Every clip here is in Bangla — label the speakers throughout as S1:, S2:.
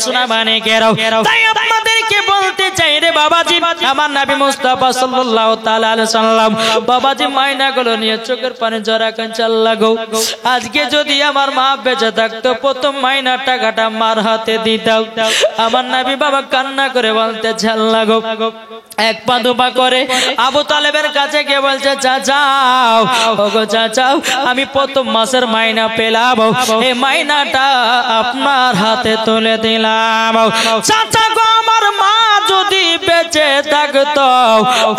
S1: সোনা মানে কেরাও তাই আপনাদেরকে বলতে চাই রে বাবাজি আমার নবী মুস্তাফা সাল্লাল্লাহু তাআলা আলাইহি সাল্লাম বাবাজি মাইনাগুলো নিয়ে চোখের পানি জরা কাঁচা লাগো আজকে যদি আমার মা বেঁচে থাকতো প্রথম মাইনার টাকাটা মার হাতে দিতাম আমার নবী বাবা কান্না করে বলতে চাল লাগো এক পা দুপা করে আবু তালেবের কাছে গিয়ে বলছে চাচাও ওগো চাচাও আমি প্রথম মাসের মাইনা পেলাম এই মাইনাটা আপনার হাতে তুলে দিলাম চাচা গো আমার মা যদি বেঁচে থাকতো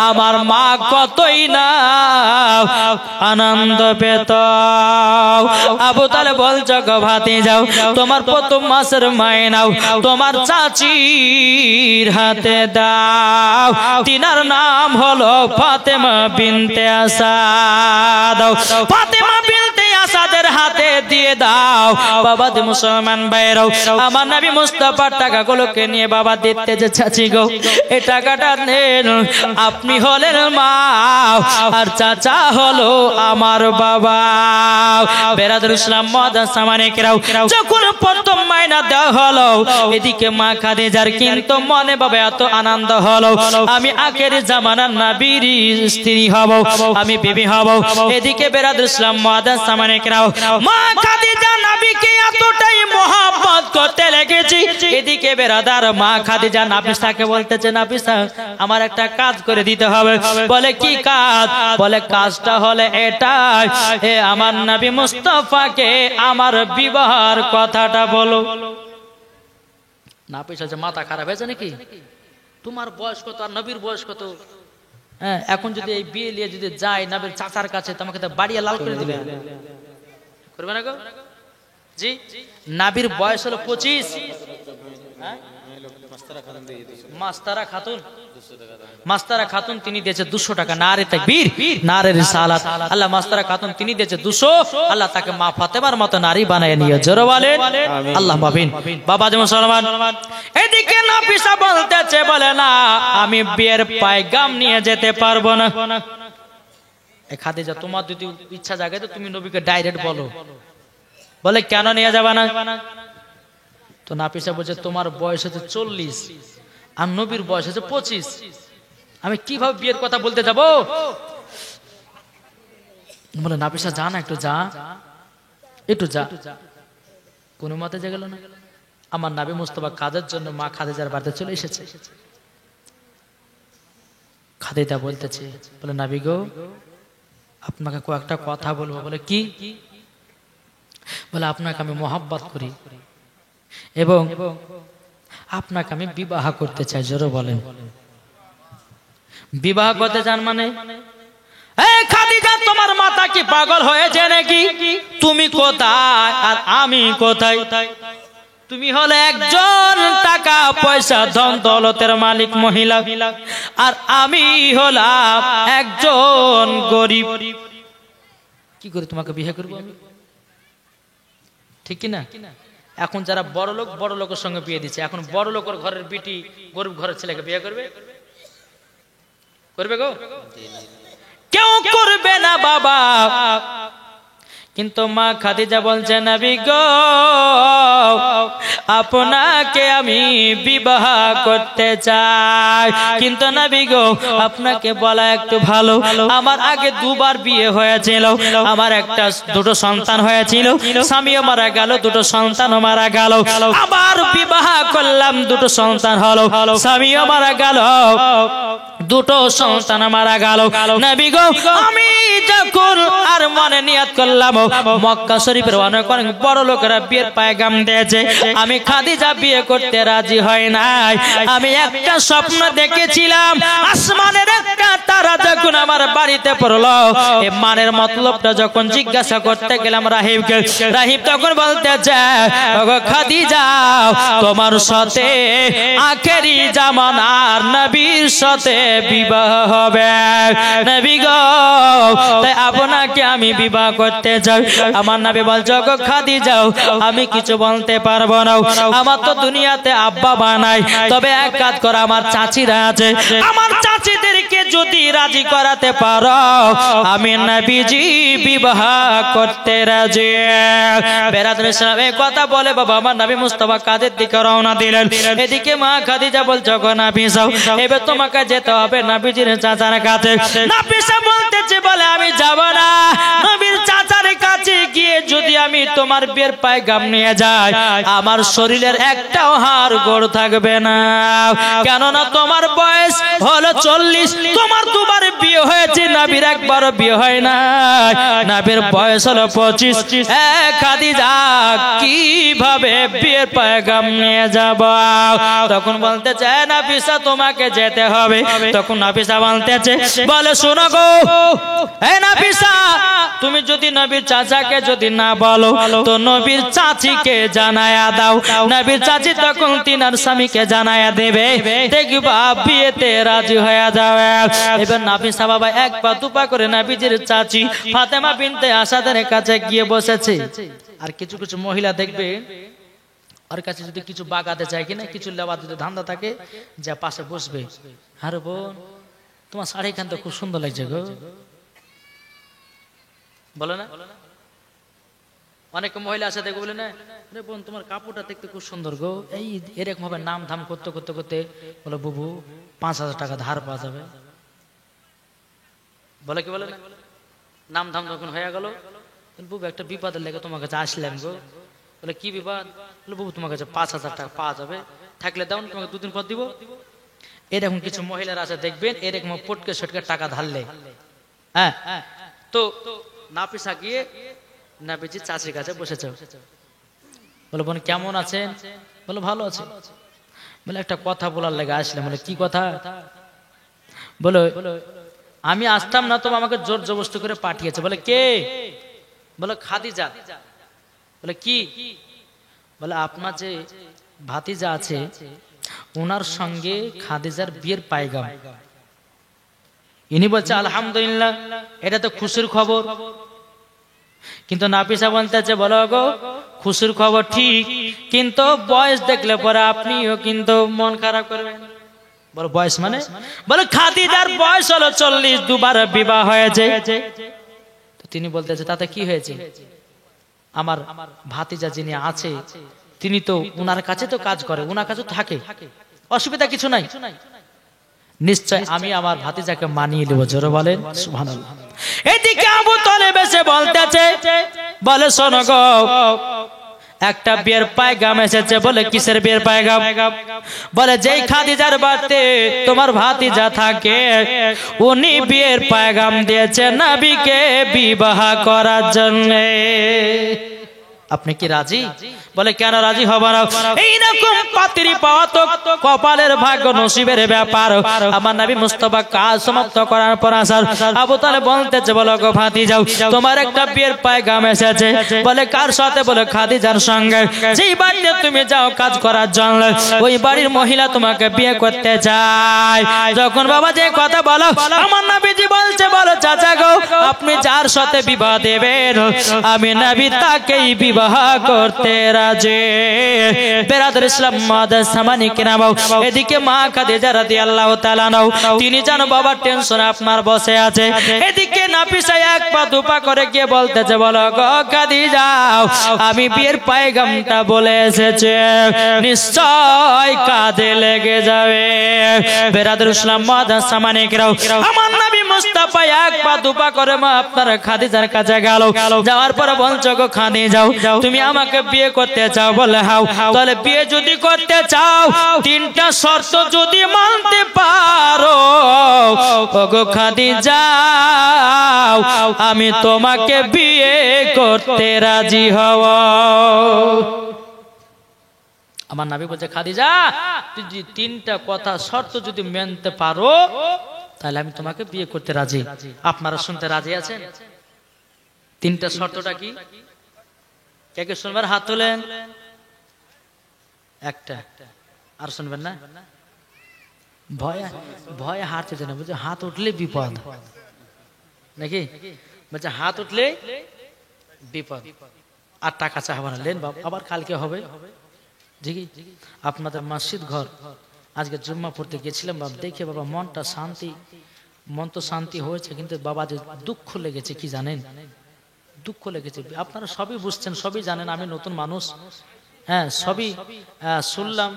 S1: আমার মা কতই না আনন্দ পেত আবু তালেব বলছে গো ভাতিজাও তোমার প্রথম মাসের মাইনাও তোমার চাচির হাতে দাও তিনার নাম হলো ফাতেমা বিনতে আসাদ ফাতেমা বিনতে আসাদের হাতে দিয়ে দাও বাবা দি মুসলমান ভাইরাও আমার নবী মুস্তাফার টাকাগুলোকে নিয়ে বাবা দিতে যে চাচি গো এই টাকাটা নেন আপনি হলেন মা আর চাচা হলো আমার বাবা বেরাদুল ইসলাম মাদ্রাসা মানে কেরাও যখন প্রথম মাইনা দেওয়া হলো এদিকে মা খাদিজার কিন্তু মনে বাবা এত আনন্দ হলো আমি আখের জামানার নবীর স্ত্রী হব আমি বিবি হব এদিকে বেরাদুল ইসলাম মাদ্রাসা মানে কেরাও মা খাদিজা নবীকে এতটাই মোহাব্বত করতে লেগেছি এদিকে বেরাদার মা খাদিজা নাফিসাকে বলতেছে নাফিসা আমার একটা কাজ করে দিতে হবে বলে কি কাজ বলে কাজটা হলে এটাই এ আমার নবী মুস্তাফাকে আমার বিবাহের কথাটা বলো নাফিসা যে মাথা খারাপ হয়েছে নাকি তোমার বয়স কত আর নবীর বয়স কত হ্যাঁ এখন যদি এই বিয়ে নিয়ে যদি যাই নবীর চাচার কাছে তোমাকে তো বাড়িয়ে লাল করে দিবে করবে না গো জি নবীর বয়স হলো 25 মাস্তারা খাতুন তিনি দিয়েছে 200 টাকা নারে তাকবীর নারে রিসালাত আল্লাহ মাস্তারা খাতুন তিনি দিয়েছে 200 আল্লাহ তাকে মা ফাতেমার মতো নারী বানায় নিয়ে জোরে বলেন আল্লাহ মাবিন বাবা জি মুসলমান এদিকে নাফিসা বলতেছে বলে না আমি বিয়ের পায়গাম নিয়ে যেতে পারবো না এ খাদিজা তোমার যদি ইচ্ছা জাগে তো তুমি নবীকে ডাইরেক্ট বলো বলে কেন নিয়ে যাবা না তো নাফিসা বলছে তোমার বয়স হচ্ছে 40 আর নবীর বয়স হচ্ছে 25 আমি কিভাবে বিয়ের কথা বলতে যাব বলে নাফিসা যা না একটু যা কোন মতে যে গেল না আমার নবী মুস্তাফা কাজের জন্য মা খাদিজার বাড়িতে চলে এসেছে খাদিজা বলতেছে বলে নবী গো আপনাকে কয়েকটা কথা বলবো বলে কি বলে আপনাকে আমি মোহাব্বত করি এবং আপনাকে আমি বিবাহ করতে চাই জোরে বলেন বিবাহ করতে চান মানে এই খাদিজা তোমার মাথা কি পাগল হয়েছে নাকি তুমি কোথায় আর আমি কোথায় তুমি হলে একজন টাকা পয়সা ধন দৌলতের মালিক মহিলা আর আমি হলাম একজন গরিব কি করে তোমাকে বিয়ে করব আমি ঠিক কি না এখন যারা বড় লোকের সঙ্গে বিয়ে দিচ্ছে এখন বড় লোকের ঘরের বিটি গরিব ঘরের ছেলেকে বিয়ে করবে গো কেউ করবে না বাবা কিন্তু মা খাদিজা বলছে নবী গো আপনাকে আমি বিবাহ করতে চাই কিন্তু নবী গো আপনাকে বলা একটু ভালো আমার আগে দুবার বিয়ে হয়েছিল আমার দুটো সন্তান হয়েছিল স্বামীও মারা গেল দুটো সন্তানও মারা গেল আবার বিবাহ করলাম দুটো সন্তান হলো স্বামীও মারা গেল দুটো সন্তান মারা গেল নবী গো আমি যখন আর মনে নিয়ত করলাম মক্কা শরীফের অনেক বড় লোকেরা বিয়ের পায়গাম দিয়েছে আমি খাদিজা বিয়ে করতে রাজি হয় নাই আমি একটা স্বপ্ন দেখেছিলাম আসমানের একটা তারা যখন আমার বাড়িতে পড়লো এই মানের মতলবটা যখন জিজ্ঞাসা করতে গেলাম রাহিব তখন বলতেছে ওগো খাদিজা তোমার সাথে আখেরি জামানার নবীর সাথে বিবাহ হবে। নবী গো তাই আপনাকে আমি বিবাহ করতে চাই। আমার নবী বলছে গো খাদিজা আমি কিছু বলতে পারবো না, আমার তো দুনিয়াতে আব্বা বানাই, তবে এক কাজ কর আমার চাচিরা আছে, আমার চাচিদেরকে যদি রাজি করাতে পারো আমি নবীজি বিবাহ করতে রাজি। বেরাদরে সাহেব এই কথা বলে বাবা আমার নবী মুস্তাফা কাদের দিকে রওনা দিলেন। এদিকে মা খাদিজা বলছে গো নাফিসা এবার তোমাকে যেতে হবে নবীজির চাচার কাছে। নাফিসা বলতেছে বলে আমি যাব না, নবীর চাচার কাছে গিয়ে যদি আমি তোমার বিয়ের পায়গাম নিয়ে যাই আমার শরীরের একটাও হাড় গোড় থাকবে না, কেননা তোমার বয়স হলো 40, তোমার দুবার বিয়ে হয়েছে, নবীর একবারও বিয়ে হয় না, নবীর বয়স হলো 25। খাদিজা কিভাবে বিয়ের পায়গাম নিয়ে যাব? তখন বলতে চায় নাফিসা তোমাকে যেতে হবে। তখন নাফিসা বলতেছে বলে শোনো গো এই নাফিসা তুমি যদি নবীর চাচাকে যদি না বলো তো নবীর চাচিকে জানায়া দাও, নবীর চাচি তখন তিনার স্বামীকে জানায়া দেবে, দেখবা বিয়েতে রাজি হয়ে যাবে। এবার নাফিসা বাবা এক পা দুপা করে নবীজির চাচি ফাতেমা বিনতে আসাদের কাছে গিয়ে বসেছে। আর কিছু কিছু মহিলা দেখবে ওর কাছে যদি কিছু বাগাতে চায় কিনা কিছু লেবার যদি ধান্দা থাকে যা পাশে বসবে, আরে বোন তোমার শাড়ি খান তো খুব সুন্দর লাগছে গো, বলে না? অনেক মহিলা আছে দেখো বলে না রে বোন তোমার কাপড়টা দেখতে খুব সুন্দর গো, এই এরকম ভাবে নাম ধাম করতে করতে করতে বলে বুবু 5,000 টাকা ধার পাওয়া যাবে, বলে কি বলে না? নাম ধাম যখন হয়ে গেল বুবু একটা বিপদের লেগে তোমার কাছে আসলাম গো, বলে কি বিপদ? বলে বুবু তোমার কাছে 5,000 টাকা পাওয়া যাবে, থাকলে দাও তোমাকে 2 দিন পর দিব। এরকম কিছু মহিলারা আছে দেখবেন এরকম পটকে সটকে টাকা ধারলে। হ্যাঁ তো নাফিসা গিয়ে নবীজি চাচির কাছে বসেছে, বলে বোন কেমন আছেন? বলে ভালো আছে। বলে একটা কথা বলার লেগে আসলাম। বলে কি কথা? বলে আমি আসতাম না তো আমাকে জোর জবরদস্তি করে পাঠিয়েছে। বলে কে? বলে খাদিজা। বলে কি? বলে আপনার যে ভাতিজা আছে ওনার সঙ্গে খাদিজার বিয়ের পায়গাম। ইনি বলছে আলহামদুলিল্লাহ এটা তো খুশির খবর। কিন্তু নাফিসা বলতেছে বলো গো খুশির খবর ঠিক, কিন্তু বয়স দেখলে পরে আপনিও কিন্তু মন খারাপ করবেন। বলো বয়স মানে? বলে খাদিজার বয়স হলো 40, দুবার বিবাহ হয়েছে। তো তিনি বলতেছে তাতে কি হয়েছে? আমার ভাতিজা যিনি আছে তিনি তো উনার কাছে তো কাজ করে, উনার কাছে থাকে, অসুবিধা কিছু নাই, নিশ্চয় আমি আমার ভাতিজাকে মানিয়ে নেব। জোরে বলেন সুবহানাল্লাহ। এদিকে আবু তালেব এসে বলতেছে বলে শোনো গো একটা বিয়ের পায়গাম এসেছে। বলে কিসের বিয়ের পায়গাম? বলে যেই খাদিজার বাড়িতে তোমার ভাতিজা থাকে উনি বিয়ের পায়গাম দিয়েছে নবীকে বিবাহ করার জন্য। আপনি কি রাজি? বলে কেন রাজি হব না? এইরকম পাত্রী পাওয়া তো কপালের ভাগ্য নসিবের ব্যাপার। আমার নবী মুস্তাফা কাজ সমাপ্ত করার পর আসার আবু তালেব বলতেছে বলো গো ভাতিজাও তোমার একটা বিয়ের পায়গাম এসেছে। বলে কার সাথে? বলে খাদিজার সঙ্গে। যেই বাড়িতে তুমি যাও কাজ করার জন্য ওই বাড়ির মহিলা তোমাকে বিয়ে করতে চায়। যখন বাবা যে কথা বলো আমার নবীজি বলছে বলো চাচা গো আপনি যার সাথে বিবাহ দেবেন আমি নবী তাকেই বিবাহ করতে রাজি। বেরাদর ইসলাম মাদার সামানি কেনাম। এদিকে মা খাদিজা রাদিয়াল্লাহু তাআলা তিনি জানো বাবা টেনশনে আপনার বসে আছে। এদিকে নাফিসা এক পা দুপা করে গিয়ে বলতেছে বলো গো খাদিজা আমি বিয়ের পায়গামটা বলে এসেছে, নিশ্চয় কাজে লেগে যাবে। বেরাদর ইসলাম মাদার সামানি কেনাম আমার নবী মুস্তাফা এক পা দুপা করে মা আপনার খাদিজার কাছে গেল। যাওয়ার পরে বলছো গো খাদিজাও তুমি আমাকে বিয়ে করতে চাও? বলে হাও। তাহলে বিয়ে যদি করতে চাও 3টা শর্ত যদি মানতে পারো ওগো খাদিজা আমি তোমাকে বিয়ে করতে রাজি হব। আমার নবী বলছে খাদিজা যদি 3টা কথা শর্ত যদি মানতে পারো তাহলে আমি তোমাকে বিয়ে করতে রাজি। আপনারা শুনতে রাজি আছেন? 3টা শর্তটা কি? কে কে শুনবেন? হাত তোলেন। 1টা আর শুনবেন না? ভয়ে ভয়ে হাত উঠে না, বুঝছে হাত উঠলে বিপদ নাকি, বলছে হাত উঠলে বিপদ, আর টাকা চাহাবা না, লেন বাবা আবার কালকে হবে। দেখি আপনাদের মসজিদ ঘর আজকে জুম্মা পড়তে গেছিলাম বাবা, দেখে বাবা মনটা শান্তি, মন তো শান্তি হয়েছে, কিন্তু বাবা যে দুঃখ লেগেছে কি জানেন, দুঃখ লেগেছে। আপনারা সবই বুঝছেন, সবই জানেন, আমি নতুন মানুষ, হ্যাঁ সবই শুনলাম,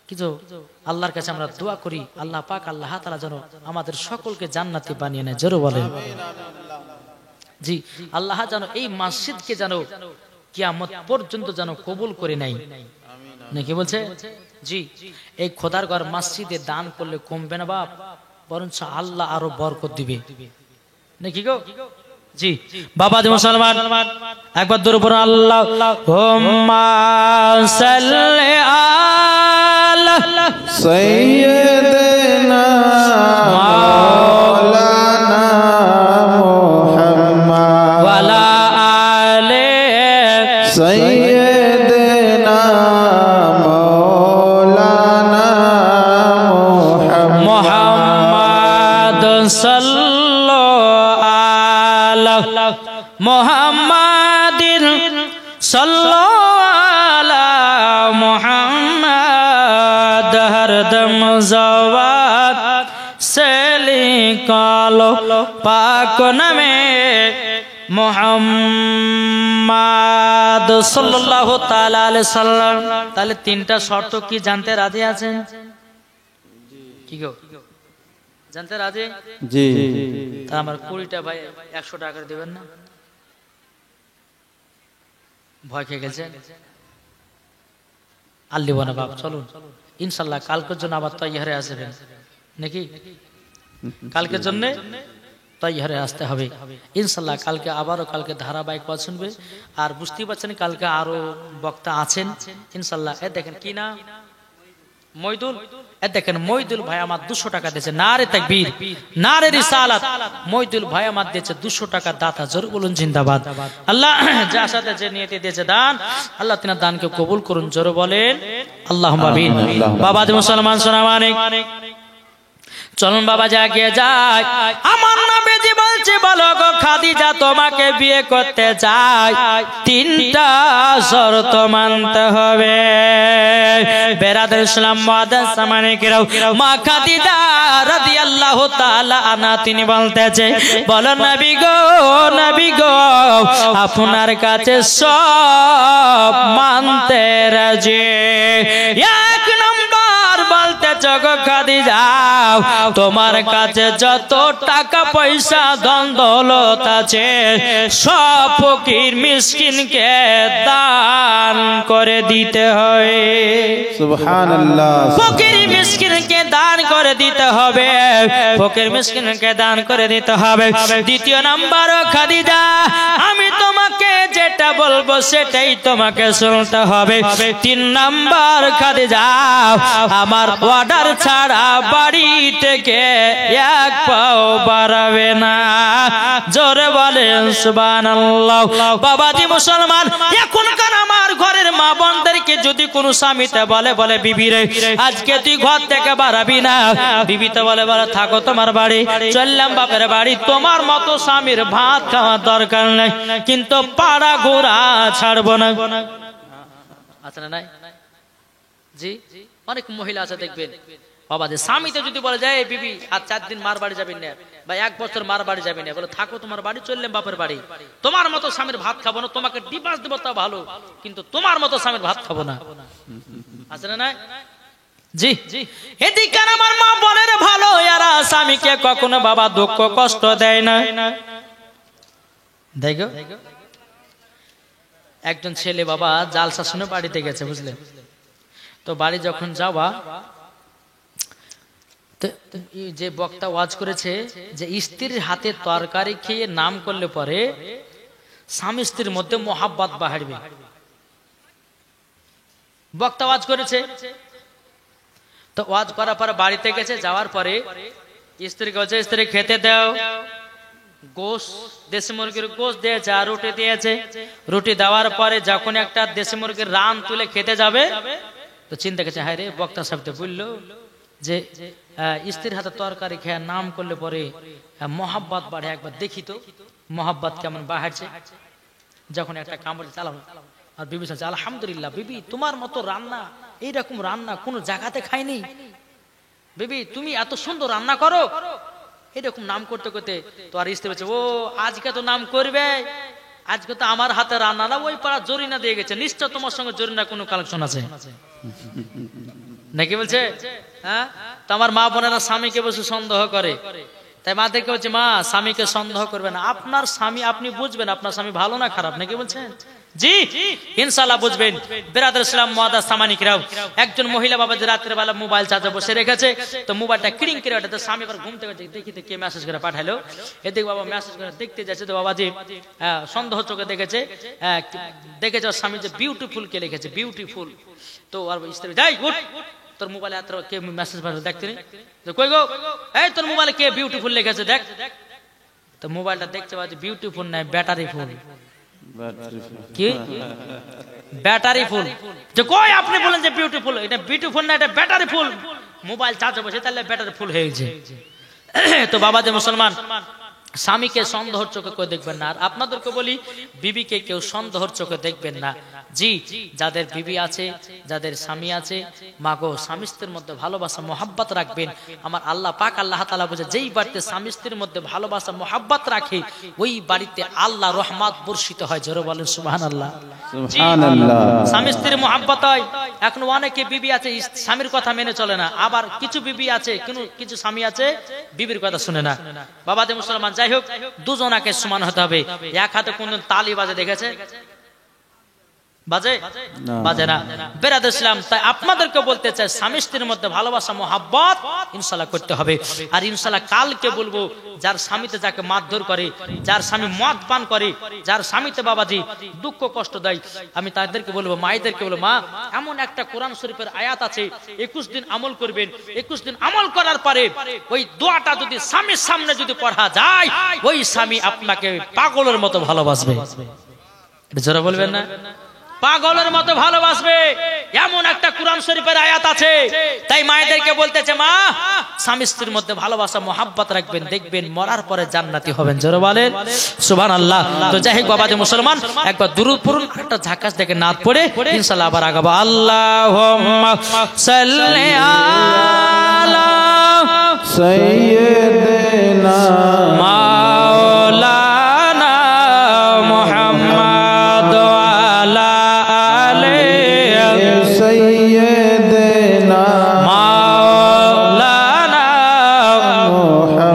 S1: কিন্তু আল্লাহর কাছে আমরা দোয়া করি আল্লাহ পাক আল্লাহ তাআলা যেন আমাদের সকলকে জান্নাতি বানিয়ে নেয়, জোরে বলেন জি। আল্লাহ যেন এই মসজিদকে যেন কিয়ামত পর্যন্ত যেন কবুল করে নেয়, নাকি বলছে জি। এই খোদার ঘর মসজিদে দান করলে কমবে না বাপ, বরঞ্চ আল্লাহ আরো বরকত দিবে, নাকি গো জি। বাবা জি মুসলমান একবার দূর পড়ো আল্লাহুম্মা সাল্লি আলা
S2: সাইয়্যিদিনা মাওলানা মুহাম্মদ
S1: ওয়া আলা আলি
S2: সাইয়্যিদিনা মাওলানা
S1: মুহাম্মদ সাল্লাল্লাহু আলা মুহাম্মাদিন সাল্লাল্লাহু আলা মুহাম্মাদ হরদম জওয়াত সে লিখালো পাক নামে মুহাম্মদ সাল্লাল্লাহু তাআলা আলাইহি সাল্লাম। তাহলে তিনটা শর্ত কি জানতে রাজি আছেন? কি গো জানতে রাজি?
S2: জি।
S1: তা আমার 20টা ভাই 100 টাকা করে দিবেন না? ভয় খেয়ে গেছে আর লিব না বাপ, চলুন ইনশাল্লাহ কালকের জন্য আবার তৈয়ারে আসবেন, নাকি কালকের জন্য তৈয়ারে আসতে হবে ইনশাল্লাহ। কালকে আবারও কালকে ধারাবাহিক কথা শুনবে, আর বুঝতেই পারছেন কালকে আরো বক্তা আছেন ইনশাল্লাহ। এ দেখেন কি না মইদুল, এ দেখেন মইদুল ভাই আমার 200 টাকা দিয়েছে, নারে তাকবীর নারে রিসালাত। মইদুল ভাই আমার দিয়েছে 200 টাকা, দাতা জোর বলুন জিন্দাবাদ। আল্লাহ যার সাথে যে নিয়তে দিয়েছে দান, আল্লাহ তিনার দানকে কবুল করুন, জোর বলেন আল্লাহুম্মা আমিন। বাবা জি মুসলমান সোনা মানিক, চলুন বাবা জাগিয়ে যায়। আমার নবীজি বলছে বলো গো খাদিজা তোমাকে বিয়ে করতে চাই, 3টা শর্ত মানতে হবে। বেরাদর ইসলাম মুআদ্দাস সামানিকেরাও, মা খাদিজা রাদিয়াল্লাহু তাআলা আনহা তিনি বলতেছে বলো নবী গো আপনার কাছে সব মানতে রাজি। এক নম্বর বলতে গো খাদিজা তোমার কাছে যত টাকা পয়সা ধন দৌলত আছে সব ফকির মিসকিনকে দান করে দিতে হয়।
S2: সুবহানাল্লাহ।
S1: ফকির মিসকিনকে দান করে দিতে হবে, ফকির মিসকিনকে দান করে দিতে হবে। দ্বিতীয় নাম্বার খাদিজা আমি তোমাকে যেটা বলবো সেটাই তোমাকে শুনতে হবে। 3 নাম্বার খাদিজা আমার অর্ডার ছাড়া বাড়ি থেকে এক পাও বাড়াবে না, জোরে বলেন সুবহানাল্লাহ। বাবাজি মুসলমান এখনকার আমার ঘরের মা বোনদেরকে যদি কোনো স্বামীতে বলে বিবি রে আজকে তুই ঘর থেকে বাড়াবি না, বিবি তো বলে থাকো তোমার বাড়ি, চললাম বাপের বাড়ি, তোমার মতো স্বামীর ভাত খাওয়ার দরকার নেই, কিন্তু পাড়া ঘোরা ছাড়বো না। আছে না নাই জি? অনেক মহিলা আছে দেখবেন বাবা যে স্বামীতে যদি বলে যায় বিবি আর 4 দিন মার বাড়ি যাবেন না বা 1 বছর মার বাড়ি যাবেন না, বলে থাকো তোমার বাড়ি, চললাম বাপের বাড়ি, তোমার মতো স্বামীর ভাত খাবো না, তোমাকে ডিভোর্স দেবো তা ভালো, কিন্তু তোমার মতো স্বামীর ভাত খাবো না। আছে না নাই জি? এদিকে আমার মা বোনের ভালো, এরা স্বামীকে কখনো বাবা দুঃখ কষ্ট দেয় না। দেখো একজন ছেলে বাবা জালসা শুনে বাড়িতে গেছে, বুঝলে তো বাড়ি যখন যাওয়া যে বক্তা ওয়াজ করেছে যে স্ত্রীর হাতে তরকারি খেয়ে নাম করলে পরে স্বামী স্ত্রীর মধ্যে মোহাব্বত বাড়বে, বক্তা ওয়াজ করেছে। তো ওয়াজ করার পরে বাড়িতে গেছে, যাওয়ার পরে স্ত্রীকে বলছে স্ত্রী খেতে দাও, গোশ দেশি মুরগির গোশ দিয়েছে আর রুটি দিয়েছে। রুটি দেওয়ার পরে যখন একটা দেশি মুরগির রান তুলে খেতে যাবে তো চিন্তা করছে হায় রে বক্তা সাহেব তো বললো যে স্ত্রীর হাতে তরকারি খেয়ে নাম করলে পরে মহাব্বত বাড়ে। একবার দেখি তো মহাব্বত কেমন বাড়ছে। যখন একটা কামড় চালাবো আর বিবি বলছে আলহামদুলিল্লাহ বিবি তোমার মতো রান্না এইরকম রান্না কোনো জায়গাতে খাইনি, বিবি তুমি এত সুন্দর রান্না করো। এরকম নাম করতে করতে তো আর স্ত্রী বলছে ও আজকে তো নাম করবে, আজকে তো আমার হাতে রান্না না, ওই পাড়া জরিনা দিয়ে গেছে, নিশ্চয় তোমার সঙ্গে জরিনা কোনো কালেকশন আছে নাকি বলছে। হ্যাঁ, তো আমার মা বোনেরা স্বামীকে বসে সন্দেহ করে, তাই মাদেরকে বলছে মা স্বামীকে সন্দেহ করবে না, আপনার স্বামী আপনি বুঝবেন আপনার স্বামী ভালো না খারাপ, নাকি বলছেন? জি ইনশাআল্লাহ বুঝবেন। বিরাদর ইসলাম মুআদ্দাস সামানিকরাও, একজন মহিলা বাবা যে রাতের বেলা মোবাইল চার্জে বসে রেখেছে, তো মোবাইলটা ক্রিং করে ওঠে, তো স্বামী আবার ঘুম থেকে দেখিতে কে মেসেজ করে পাঠালো, এদিকে বাবা মেসেজ করে দেখতে যাচ্ছে, তো বাবাজি সন্দেহ চোখে দেখেছে ওর স্বামী যে বিউটিফুল কে লিখেছে, বিউটিফুল। তো আর স্ত্রী যাই উঠ, তোর মোবাইলে এত কে মেসেজ পাঠালো দেখতে নি, তো কই গো এই তোর মোবাইলে কে বিউটিফুল লিখেছে দেখ। তো মোবাইলটা দেখতে পাচ্ছে বিউটিফুল নাই ব্যাটারি ফুল। কি ব্যাটারি ফুল? যে কই আপনি বলেন যে বিউটিফুল, এটা বিউটিফুল না এটা ব্যাটারি ফুল। মোবাইল চার্জে বসে তাহলে ব্যাটারি ফুল হয়ে গেছে। তো বাবা যে মুসলমান, স্বামীকে সন্দেহর চোখে কেউ দেখবেন না। আর আপনাদেরকে বলি বিবিকে কেউ সন্দেহর চোখে দেখবেন না। জি যাদের বিবি আছে, যাদের স্বামী আছে, মাগো স্বামী স্ত্রীর মধ্যে ভালোবাসা মহাব্বত রাখবেন। আমার আল্লাহ পাক আল্লাহ তাআলা বলে যেই বাড়িতে স্বামী স্ত্রীর মধ্যে ভালোবাসা মহাব্বত রাখে ওই বাড়িতে আল্লাহ রহমত বর্ষিত হয়। জোরে বলেন সুবহানাল্লাহ।
S2: সুবহানাল্লাহ।
S1: স্বামী স্ত্রীর মহাব্বত হয়। এখন অনেকে বিবি আছে স্বামীর কথা মেনে চলে না, আবার কিছু বিবি আছে কিছু স্বামী আছে বিবির কথা শুনে না। বাবাদের মুসলমান যাই হোক, দুজনাকে সমান হতে হবে। এক হাতে কোনদিন তালি বাজে দেখেছে? বাজে বাজে না। বিরাদর ইসলাম, তাই আপনাদেরকে বলতে চাই স্বামী স্ত্রীর মধ্যে ভালোবাসা মহাব্বত ইনশাআল্লাহ করতে হবে। আর ইনশাআল্লাহ কালকে বলবো যার স্বামীতে যাকে মারধর করে, যার স্বামী মদ পান করে, যার স্বামীতে বাবাজি দুঃখ কষ্ট দেয়, আমি তাদেরকে বলবো মায়েদেরকে বলবো মা এমন একটা কোরআন শরীফের আয়াত আছে 21 দিন আমল করবেন। 21 দিন আমল করার পরে ওই দোয়াটা যদি স্বামীর সামনে যদি পড়া যায় ওই স্বামী আপনাকে পাগলের মতো ভালোবাসবে। যারা বলবেন না পাগলের মতো ভালোবাসবে, এমন একটা কোরআন শরীফের আয়াত আছে। তাই মায়েদেরকে বলতেছে মা স্বামী স্ত্রীর মধ্যে ভালোবাসা মহাব্বত রাখবেন, দেখবেন মরার পরে জান্নাতি হবেন। জোরে বলেন সুবহানাল্লাহ। তো যাই হোক বাবাজি মুসলমান, একবার দুরূদ পড়ুন, একটা ঝাকাস দেখে নাত পড়ে ইনশাআল্লাহ আবার আগাবো। আল্লাহুম্মা সাল্লি আলা
S2: সাইয়্যিদিনা
S1: মাওলানা মুহাম্মদ আলা
S2: সাইয়্যিদিনা
S1: মাওলানা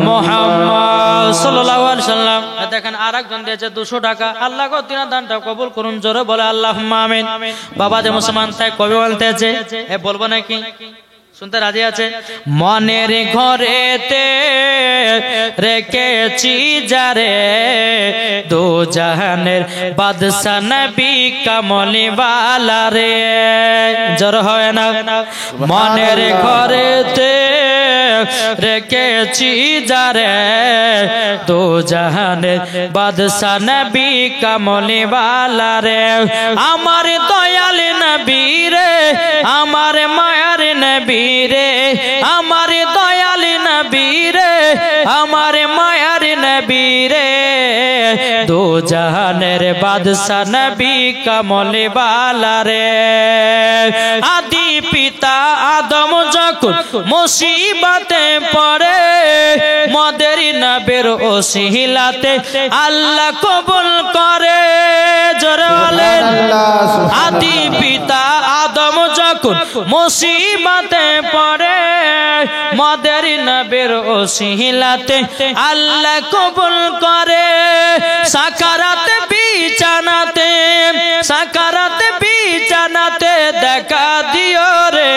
S1: মুহাম্মদ সাল্লাল্লাহু আলাইহি সাল্লাম। দেখেন আরেকজন দিয়েছে 200 টাকা। আল্লাহ গো দিনা দানটা কবুল করুন। জোরে বলে আল্লাহুম্মা আমিন। বাবা যে মুসলমান তাই কবি বলতেছে, এ বলবো নাকি? শুনতে রাজি আছে? মনের ঘরেতে রেখেছি যারে দু জাহানের বাদশা নবী কামলি ওয়ালা রে। জোর হয় না? মনের ঘরেতে রেখেছি যারে দু জাহানের বাদশা নবী কামলি ওয়ালা রে। আমার দয়াল নবী রে, আমার মায়ার নবী রে, আমার দয়াল নবী রে, আমার মায়ার নবী রে, দু জাহানের বাদশা নবী কামলি ওয়ালা রে। আদি পিতা আদম যখন মুসিবতে পড়ে মদের নবীর ওসিলাতে আল্লাহ কবুল করে। জোরে বলেন আদি পিতা আদম যখন মুসিবতে পড়ে মদের নবীর ওসিলাতে আল্লাহ কবুল করে। সাকারাতে বিছানাতে, সাকারাতে বিছানাতে দেখা দিও রে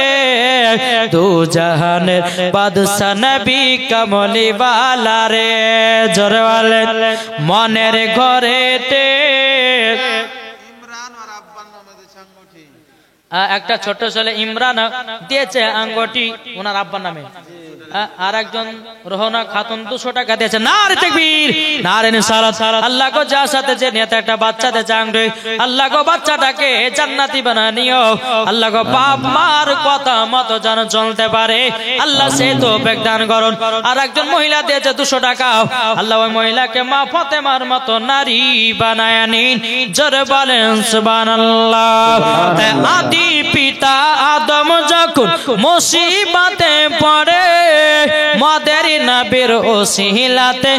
S1: দু জাহানের বাদশা নবী কামলি ওয়ালা রে। জোরে বলেন মনের ঘরেতে। একটা ছোট ছেলে ইমরান দিয়েছে আঙ্গুটি ওনার আব্বার নামে। আর একজন রোহনা খাতুন 200 টাকা দিয়েছে। নারে তাকবীর, নারে নিসালাত। আল্লাহ গো যার সাথে যে নিয়তে একটা বাচ্চা দে চাংড়ে, আল্লাহ গো বাচ্চাটাকে জান্নাতি বানা নিও। আল্লাহ গো বাপ মার কথা মতো যেন চলতে পারে, আল্লাহ সে তৌফিক দান করুন। আর একজন মহিলা দিয়েছে 200 টাকা। আল্লাহ ওই মহিলাকে মা ফাতেমার মতো নারী বানায় নিন। জোরে বলেন সুবহানাল্লাহ। আদি পিতা আদম যখন মুসিবতে পড়ে, মদের নবীর ওসিলাতে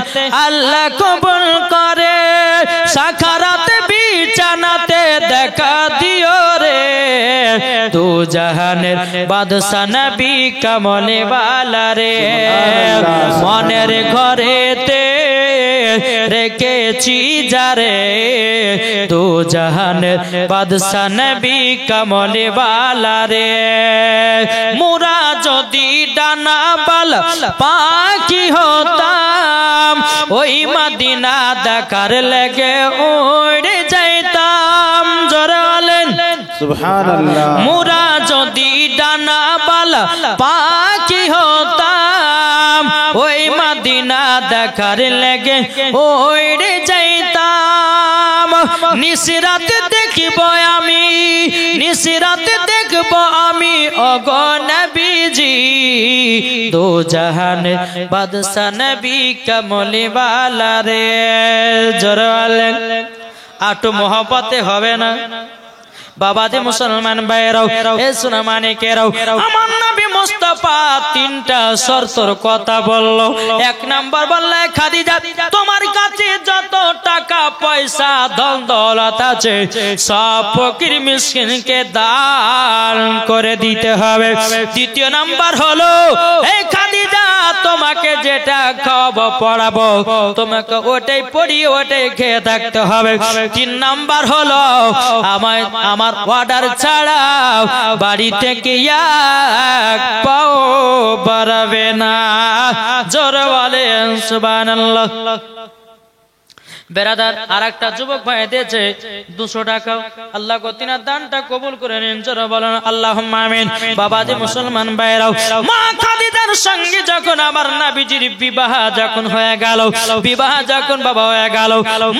S1: আল্লাহ কবুল করে। সাকারাতে বিছানাতে দেখা দিও রে, তু জাহানের বাদশা নবী কমলে বালা রে। মনের ঘরেতে রেখেছি যারে, তু জাহানের বাদশা নবী কমলে বালা রে। মুরা যদি ডানা বালা পাখি হতাম, ওই মদিনা দেখার লেগে উড়ে যাইতাম। জোরে বলেন
S2: সুবহানাল্লাহ।
S1: মুরা যদি ডানা বালা পাখি হতাম, ওই মদিনা দেখার লেগে উড়ে যাইতাম। নিশরাত দেখব আমি, নিশরাত দেখব আমি ওগো নবীজি, দো জাহানের বাদশা নবী কমলে বালা রে। জোরে বলেন আটু মোহব্বতে হবে না? বাবাজি মুসলমান ভাইরাও, এ সোনা মানিকেরাও, আমার নবী মুস্তাফা 3টা শর্তের কথা বললো। 1 নাম্বার বললে খাদিজা তোমার কাছে যত টাকা পয়সা ধন দৌলত আছে সব ফকির মিসকিনকে দান করে দিতে হবে। 2 নাম্বার হলো এই খাদিজা তোমাকে যেটা খাওয়াবো পড়াবো তোমাকে ওটাই পড়িয়ে ওটাই খেয়ে থাকতে হবে। 3 নাম্বার হলো আমার অর্ডার ছাড়া বাড়ি থেকে এক পাও বাড়াবে না। জোরে বলেন সুবহানাল্লাহ। বেরাদার আর একটা যুবক ভাই দিয়েছে 200 টাকা। আল্লাহ গো তিনার দানটা কবুল করে নিন। জোরে বলেন আল্লাহুম্মা আমিন। বাবাজি মুসলমান ভাইরাও, মা খাদিজার সঙ্গে যখন আমার নবীজির বিবাহ যখন হয়ে গেল, বিবাহ যখন বাবা হয়ে গেল,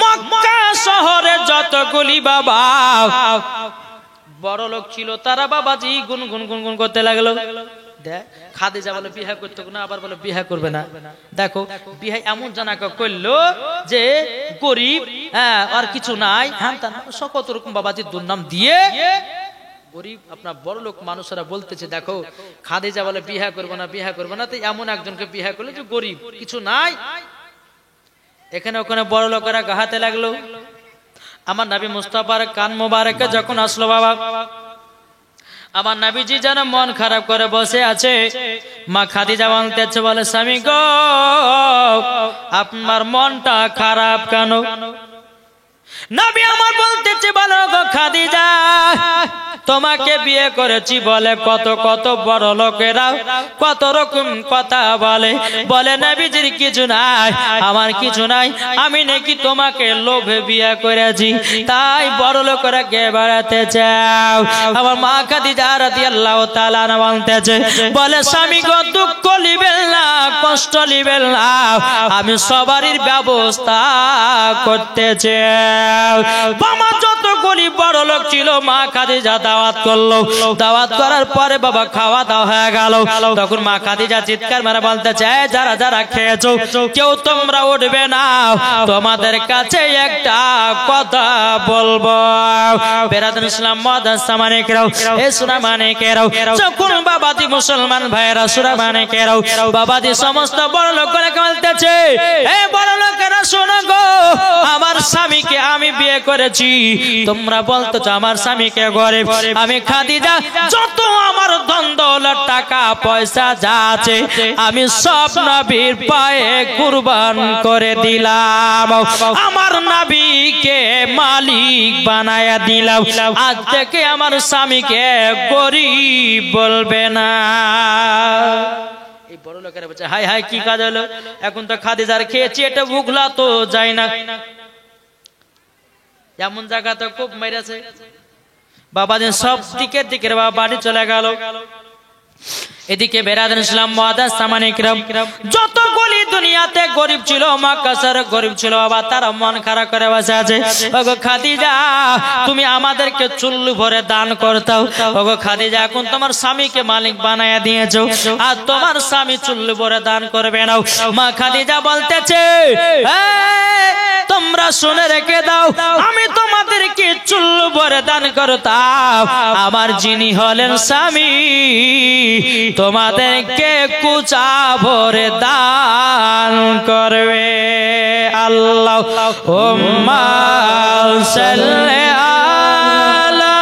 S1: মক্কা শহরে যতগুলি বাবা বড় লোক ছিল তারা বাবাজি গুনগুন গুনগুন করতে লাগলো। খাদিজা বলে বিয়ে করতে না, আবার বলে বিয়ে করবে না। দেখো বিয়ে এমন জানাকে করলো যে গরিব, আর কিছু নাই, হ্যাঁ তা না, কত রকম বাবাজির দুর্নাম দিয়ে গরিব আপনার বড় লোক মানুষেরা বলতেছে। দেখো খাদিজা বলে বিয়ে করবে না, বিয়ে করবে না, তো এমন একজনকে বিয়ে করলো যে গরিব, কিছু নাই। এখানে ওখানে বড় লোকেরা গাহাতে লাগলো। আমার নবী মুস্তাফার কান মোবারকে যখন আসলো বাবা, আমার নবীজি যেন মন খারাপ করে বসে আছে। মা খাদিজা বলতেছে, বলে স্বামী গো আপনার মনটা খারাপ কেন? নবী আমার বলতেছে, বলো গো খাদিজা তোমাকে বিয়ে করেছি বলে কত কত বড় লোকেরা কত রকম কথা বলে, বলে নবীজির কিছু নাই, আমার কিছু নাই, আমি নাকি তোমাকে লোভে বিয়ে করেছি তাই বড় লোকেরা কে বেড়াতে চাও। আমার মা খাদিজা রাদিয়াল্লাহু তাআলা আনহা বলতেছে, বলে স্বামী গো দুঃখ লিবেন না, কষ্ট লিবেন না, আমি সবারই ব্যবস্থা করতে চাই। বাবা যত গরিব বড় লোক ছিল মা খাদিজা দাওয়াত করলো। দাওয়াত করার পরে বাবা খাওয়া দাওয়া হয়ে গেল। তখন মা খাদিজা চিৎকার মেরে বলতে চায়, যারা যারা খেয়েছো কেউ তোমরা উঠবে না, তোমাদের কাছে একটা কথা বলবো। বেরাদুল ইসলাম মাদ্রাসা মানিকেরাও, এ সোনা মানিকেরাও, যখন বাবাজি মুসলমান ভাইয়েরা সোনা মানিকেরাও, বাবাজি সমস্ত বড় লোকেরা বলতেছে, এ বড় লোকেরা শোনো গো, আমার স্বামীকে আমি বিয়ে করেছি, তোমরা বলতেছো আমার স্বামীকে গরিব, আমি খাদিজা যত আমার ধন দৌলত টাকা পয়সা যা আছে আমি সব নবীর পায়ে কুরবান করে দিলাম, আমার নবীকে মালিক বানায়া দিলাম, আজ থেকে আমার স্বামীকে গরিব বলবে না। এই বড় লোকেরা বলছে, হাই হাই কি কাজ হলো, এখন তো খাদিজার খেয়েছি এটা ভুগলা তো যায় না। এমন জায়গা তো খুব মেরেছে বাবা, সব দিকের দিকের বাবা বাড়ি চলে গেল। এদিকে বেরাদান ইসলাম মুআদ্দাস সামানে কিরাম, যতগুলি দুনিয়াতে গরিব ছিল, মক্কা শহরে গরিব ছিল, বাবা তারা মন খারাপ করে বসে আছে। ওগো খাদিজা, তুমি আমাদেরকে চুল্লু ভরে দান করতাও। ওগো খাদিজা, এখন তোমার স্বামীকে মালিক বানায়া দিয়েছো, আর তোমার স্বামী চুল্লু ভরে দান করবে না। মা খাদিজা বলতেছে, তোমরা শুনে রেখে দাও, আমি তোমাদেরকে চুল্লু ভরে দান করতাম, আমার যিনি হলেন স্বামী তোমাদেরকে কুচা ভরে দান করবে। আল্লাহুম্মা সাল্লি আলা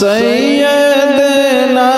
S2: সাইয়্যিদিনা